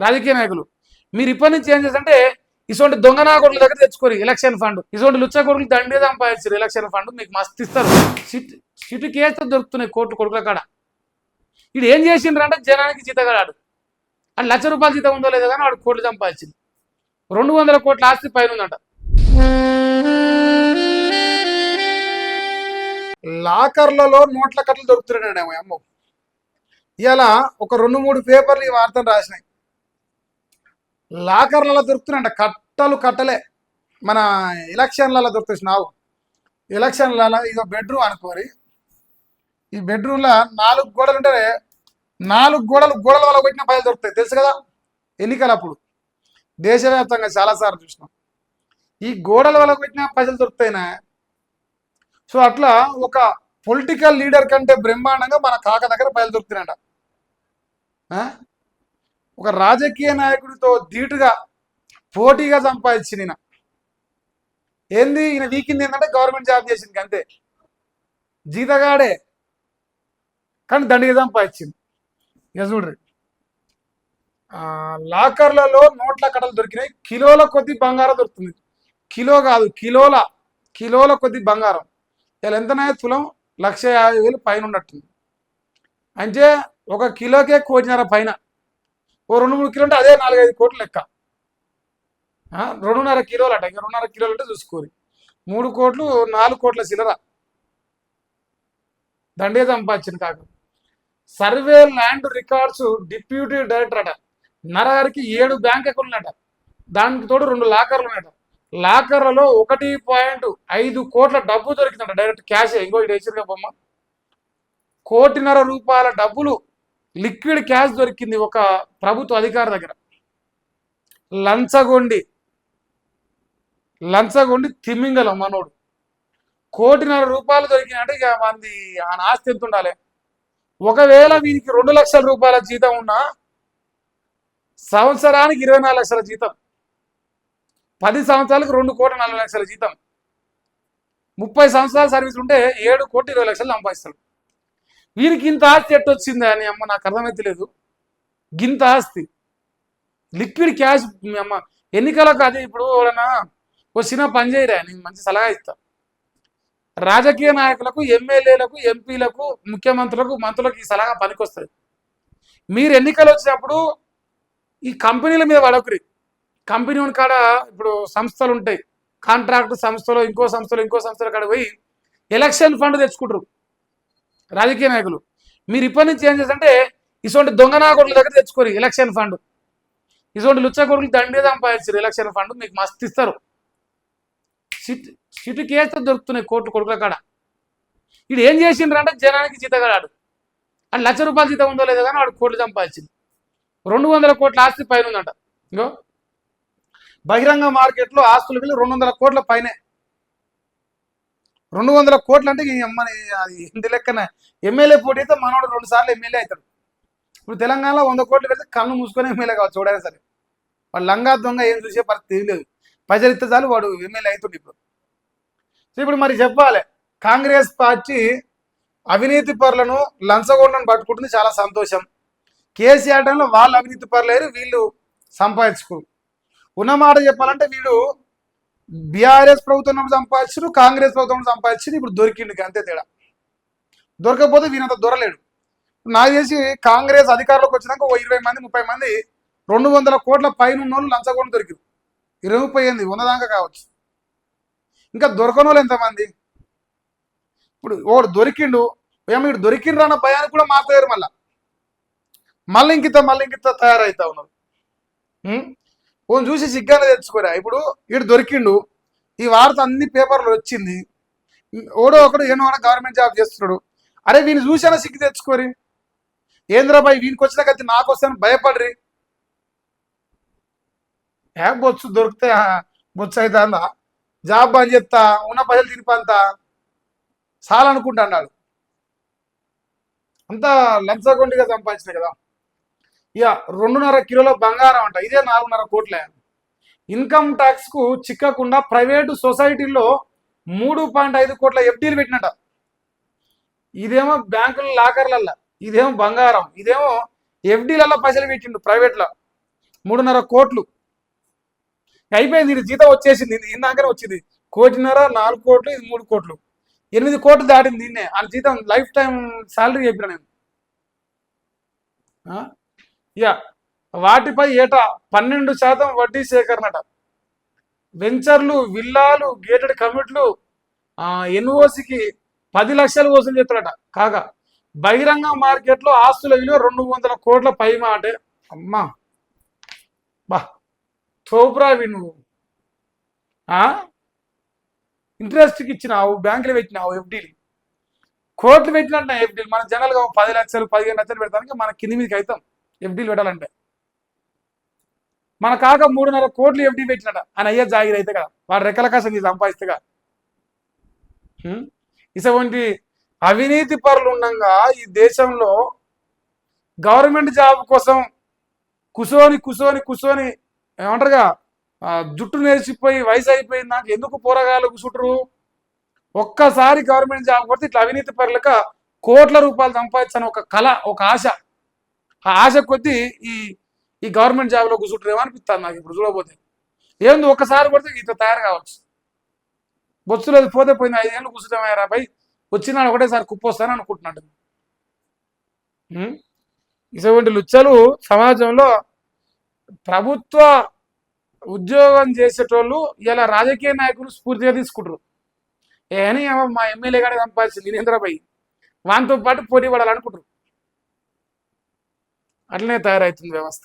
రాజకీయ నాయకులు. మీరు ఇప్పటి నుంచి ఏం చేస్తారంటే ఇటువంటి దొంగ నా కొడుకుల దగ్గర తెచ్చుకోరు ఎలక్షన్ ఫండ్. ఇటువంటి లుచ్చ కొడుకులు దండే సంపాదించారు ఎలక్షన్ ఫండ్ మీకు మస్తు ఇస్తారు. సిటు కేస్తే దొరుకుతున్నాయి కోట్లు కొడుకుల కాడ. ఇది ఏం చేసిండ్రంటే జనానికి జీతగాడు అని ₹1,00,000 జీతం ఉందో లేదో కానీ వాడు కోట్లు సంపాదించింది. 200 కోట్ల ఆస్తి పైన ఉందంట. లాకర్లలో నోట్ల కట్టలు దొరుకుతున్నాడు అమ్మ. ఇలా ఒక 2-3 పేపర్లు ఈ వార్తను రాసినాయి. లాకర్లలో దొరుకుతున్నాయంట కట్టలు కట్టలే. మన ఎలక్షన్లలో దొరుకుతున్నావు. ఎలక్షన్లలో ఇదో బెడ్రూమ్ అనుకోరి. ఈ బెడ్రూమ్లో 4 గోడలు ఉంటే 4 గోడల వల్ల పెట్టిన పైసలు దొరుకుతాయి తెలుసు కదా. ఎన్నికలప్పుడు దేశవ్యాప్తంగా చాలాసార్లు చూసినాం. ఈ గోడల వల్ల పెట్టిన పైసలు దొరుకుతాయినా. సో అట్లా ఒక పొలిటికల్ లీడర్ కంటే బ్రహ్మాండంగా మన కాక దగ్గర పైసలు దొరుకుతున్నాయంట. ఒక రాజకీయ నాయకుడితో ధీటుగా పోటీగా సంపాదించింది ఈయన. ఏంది ఈయన వీకింది ఏంటంటే గవర్నమెంట్ జాబ్ చేసింది అంతే, జీతగాడే కానీ దండిగా సంపాదించింది. ఇక చూడ్రి, లాకర్లలో నోట్ల కట్టలు దొరికినాయి. కిలోల కొద్ది బంగారం దొరుకుతుంది. కిలో కాదు కిలోల కొద్ది బంగారం. ఇలా ఎంతనే తులం 1,50,000 పైన ఉన్నట్టుంది. అంటే 1 కిలోకే 1.5 పైన. ఓ 2-3 కిలో అంటే అదే 4-5 కోట్లు లెక్క. 2.5 కిలోలు అట. ఇంకా 2.5 కిలోలు అంటే చూసుకోరు. 3 కోట్లు 4 కోట్ల చిల్లర దండే సంపాదించింది కాక. Survey land records deputy director అట. నరగారికి 7 బ్యాంక్ అకౌంట్లు అట. దానికి తోడు 2 లాకర్లు ఉన్నాయట. లాకర్లలో 1.5 కోట్ల డబ్బు దొరికిందట. Direct cash. ఇంకో ఇటు వేసిరుగా బొమ్మ. ₹1.5 కోటి డబ్బులు లిక్విడ్ క్యాష్ దొరికింది ఒక ప్రభుత్వ అధికారి దగ్గర. లంచగొండి తిమ్మింగలం మనోడు. ₹1.5 కోటి దొరికినంటే ఇక మంది ఆ ఆస్తి ఎంత ఉండాలి. ఒకవేళ వీరికి ₹2 లక్షల జీతం ఉన్నా సంవత్సరానికి 24 లక్షల జీతం. 10 సంవత్సరాలకు 2,40,00,000 జీతం. 30 సంవత్సరాల సర్వీస్ ఉంటే 7,20,00,000 సంపాదిస్తాడు. వీరికి ఇంత ఆస్తి ఎట్టొచ్చింది అని అమ్మ నాకు అర్థమైతే లేదు. గింత ఆస్తి లిక్విడ్ క్యాష్ అమ్మ. ఎన్నికలకు అది ఇప్పుడు ఎవడన్నా ఓ చిన్న పని చేయరా, నేను మంచి సలహా ఇస్తా. రాజకీయ నాయకులకు, ఎమ్మెల్యేలకు, ఎంపీలకు, ముఖ్యమంత్రులకు, మంత్రులకు ఈ సలహా పనికొస్తుంది. మీరు ఎన్నికలు వచ్చినప్పుడు ఈ కంపెనీల మీద పడకురి. కంపెనీ కాడ ఇప్పుడు సంస్థలు ఉంటాయి, కాంట్రాక్ట్ సంస్థలో ఇంకో సంస్థలో కాడ పోయి ఎలక్షన్ ఫండ్ తెచ్చుకుంటారు రాజకీయ నాయకులు. మీరు ఇప్పటి నుంచి ఏం చేస్తారంటే ఇటువంటి దొంగ నా కొడుకుల దగ్గర తెచ్చుకోరు ఎలక్షన్ ఫండ్. ఇటువంటి లుచ్చ కొడుకులు దండే సంపాదించారు ఎలక్షన్ ఫండ్ మీకు మస్తు ఇస్తారు. సిటు కేస్తే దొరుకుతున్నాయి కోట్లు కొడుకుల కాడ. ఇది ఏం చేసిండ్రంటే జనానికి జీతగాడు అని ₹1,00,000 జీతం ఉందో లేదో కానీ వాడు కోట్లు సంపాదించింది. 200 కోట్ల ఆస్తి పైన ఉందంట. ఇంకో బహిరంగ మార్కెట్లో ఆస్తులు వెళ్ళి 200 కోట్ల పైనే. 200 కోట్లు అంటే అమ్మని ఇంటి లెక్కన ఎమ్మెల్యే పోటీ అయితే మనోడు 2 సార్లు ఎమ్మెల్యే అవుతాడు. ఇప్పుడు తెలంగాణలో 100 కోట్లు పెడితే కన్ను మూసుకొని ఎమ్మెల్యే కావచ్చు చూడైనా సరే. వాడు లంగా దొంగ ఏం చూసే పరిస్థితి లేదు. పైసలు ఇస్తే చాలు వాడు ఎమ్మెల్యే అవుతుంది. ఇప్పుడు మరి చెప్పాలి, కాంగ్రెస్ పార్టీ అవినీతి పరులను లంచగొండను పట్టుకుంటుంది, చాలా సంతోషం. కేసీఆర్ టైంలో వాళ్ళు అవినీతి పరులేరు, వీళ్ళు సంపాదించుకోరు. ఉన్నమాట చెప్పాలంటే వీడు బీఆర్ఎస్ ప్రభుత్వం సంపాదించారు, కాంగ్రెస్ ప్రభుత్వం సంపాదించారు. ఇప్పుడు దొరికిండు అంతే తేడా. దొరకపోతే వీనంత దొరలేడు. నాకు తెలిసి కాంగ్రెస్ అధికారంలోకి వచ్చినాక 20 మంది 30 మంది 200 కోట్ల పైన ఉన్న వాళ్ళు లంచగొండ దొరికిరు. 20 100 దాకా కావచ్చు. ఇంకా దొరకని వాళ్ళు ఎంతమంది. ఇప్పుడు వాడు దొరికిండు, వీడు దొరికిండ్రు అన్న భయానికి కూడా మాట్లాడారు. మళ్ళీ ఇంకిత తయారవుతా ఉన్నారు. ఓన్ చూసి సిగ్గానే తెచ్చుకోరా. ఇప్పుడు వీడు దొరికిండు, ఈ వార్త అన్ని పేపర్లు వచ్చింది. ఓడో ఒకడు గవర్నమెంట్ జాబ్ చేస్తున్నాడు. అరే వీని చూసానా సిగ్గు తెచ్చుకోరి. ఏంద్రాబాయ్ వీనికి వచ్చిన కత్తి నాకు వస్తాను భయపడరి. బొచ్చు దొరికితే బొచ్చు అవుతా అందా, జాబ్ అని చెప్తా, ఉన్న పైసలు తినిపంతా చాలా అనుకుంటా అన్నాడు. అంతా లంచగొండిగా సంపాదించిన కదా. ఇక 2.5 కిలోల బంగారం అంట, ఇదే 4.5 కోట్లే. ఇన్కమ్ ట్యాక్స్ కు చిక్కకుండా ప్రైవేటు సొసైటీల్లో 3.5 కోట్ల ఎఫ్డీలు పెట్టినట. ఇదేమో బ్యాంకుల లాకర్లల్లో, ఇదేమో బంగారం, ఇదేమో ఎఫ్డీలలో పైసలు పెట్టిండు ప్రైవేట్లో. 3.5 కోట్లు అయిపోయింది. ఇది జీతం వచ్చేసింది, ఇందాకనే వచ్చింది 1.5 కోటి, 4 కోట్లు, ఇది 3 కోట్లు, 8 కోట్లు దాటింది దీన్నే. ఆ జీతం లైఫ్ టైం శాలరీ చెప్పిన నేను. ఇక వాటిపై ఏటా 12% వడ్డీ సేకరణట. వెంచర్లు, విల్లాలు, గేటెడ్ కమిటీలు ఎన్ఓసికి 10 లక్షలు వసూలు చేస్తాడట. కాగా బహిరంగ మార్కెట్లో ఆస్తుల విలువ 200 కోట్ల పైమా. అంటే అమ్మా బా తోపురావి నువ్వు. ఇంట్రెస్ట్కి ఇచ్చినావు, బ్యాంకులు పెట్టినావు, ఎఫ్డీలు కోట్లు పెట్టినట్టు ఎఫ్డీలు. మన జనరల్గా 10 లక్షలు 15 లక్షలు పెడతానికి మన కింది మీదకి అవుతాం ఎఫ్డీలు పెట్టాలంటే. మన కాక 3.5 కోట్లు ఎఫ్డీ పెట్టినట. ఆయన అయ్యే జాగిరి అయితే కదా, వాడు రెక్కల కసం సంపాదిస్తేగా. ఇటువంటి అవినీతి పరులు ఉండగా ఈ దేశంలో గవర్నమెంట్ జాబ్ కోసం కుసోని ఏమంటారుగా జుట్టు నేర్చిపోయి వయసు అయిపోయింది నాకు ఎందుకు పోరగాళ్ళు కూసుంటారు. ఒక్కసారి గవర్నమెంట్ జాబ్ కొడితే ఇట్లా అవినీతి పరులక కోట్ల రూపాయలు సంపాదించని ఒక కళ, ఒక ఆశ. ఆ ఆశ కొద్దీ ఈ గవర్నమెంట్ జాబ్లో కూర్చుంటారేమో అనిపిస్తుంది నాకు ఇప్పుడు చూడబోతే. ఏంది ఒక్కసారి కొడితే ఇట్లా తయారు కావచ్చు. బొచ్చు లేదు, పోతే పోయింది, 5 ఏళ్ళు కూర్చుంటామయ్యారా పై వచ్చినాడు ఒకటేసారి కుప్పొస్తాను అనుకుంటున్నాడు. ఇటువంటి లుచ్చలు సమాజంలో ప్రభుత్వ ఉద్యోగం చేసేటోళ్ళు ఇలా రాజకీయ నాయకులు స్ఫూర్తిగా తీసుకుంటారు. అని మా ఎమ్మెల్యే గారి సంపాదించింది నినేంద్రపై వానితో పాటు పోటీ పడాలనుకుంటారు. అట్లనే తయారవుతుంది వ్యవస్థ.